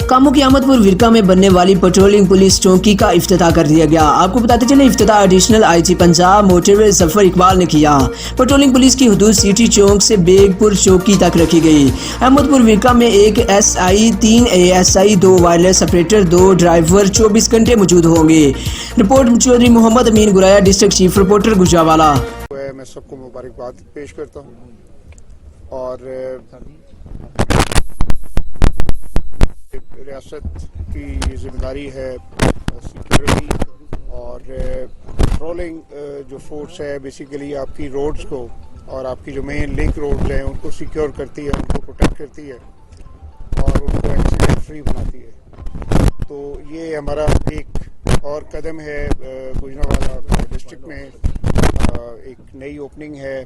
कामों की अहमदपुर विरका में बनने वाली पेट्रोलिंग पुलिस चौकी का इफ्तिताह कर दिया गया। आपको बताते चले इफ्तिताह additional IG Punjab motorway Zafar Iqbal ने किया। पेट्रोलिंग पुलिस की हदूद सिटी चौक से बेगपुर चौकी तक रखी गई। अहमदपुर विरका में एक SI 3 ASI 2 wireless operator 2 driver 24 घंटे मौजूद होंगे। Report Chaudhry Mohammad Amin Guraya, district chief reporter Gujranwala. मैं सबको मुबारकबाद पेश करता हूँ और रियासत की जिम्मेदारी है सिक्योरिटी और पेट्रोलिंग जो फोर्स है बेसिकली आपकी रोड्स को और आपकी जो मेन लिंक रोड्स हैं उनको सिक्योर करती है, उनको प्रोटेक्ट करती है और उनको एक्सीडेंट फ्री बनाती है। तो ये हमारा एक और कदम है गुजरांवाला डिस्ट्रिक्ट में एक नई ओपनिंग है।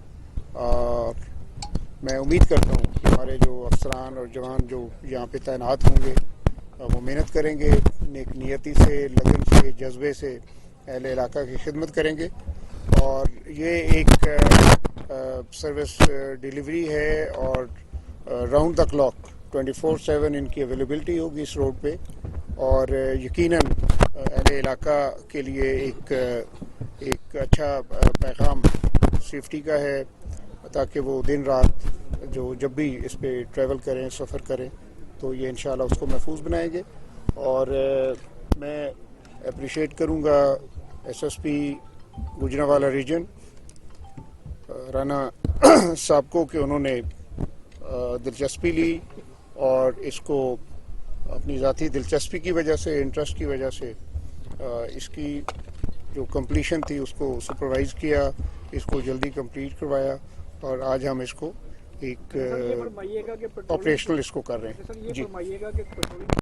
मैं उम्मीद करता हूँ कि हमारे जो अफसरान और जवान जो यहाँ पे तैनात होंगे वो मेहनत करेंगे, नेक नियति से, लगन से, जज्बे से अहले इलाका की खिदमत करेंगे और ये एक सर्विस डिलीवरी है और राउंड द क्लॉक 24/7 इनकी अवेलेबिलिटी होगी इस रोड पे और यकीनन अहले इलाका के लिए एक अच्छा पैगाम सेफ्टी का है ताकि वो दिन रात जब भी इस पे ट्रैवल करें, सफ़र करें तो ये इंशाल्लाह उसको महफूज बनाएंगे। और मैं अप्रिशिएट करूँगा SSP गुजरांवाला रीजन राना साहब को कि उन्होंने दिलचस्पी ली और इसको अपनी ज़ाती दिलचस्पी की वजह से, इंटरेस्ट की वजह से इसकी जो कंप्लीशन थी उसको सुपरवाइज़ किया, इसको जल्दी कंप्लीट करवाया और आज हम इसको एक ऑपरेशनल इसको कर रहे हैं। जी।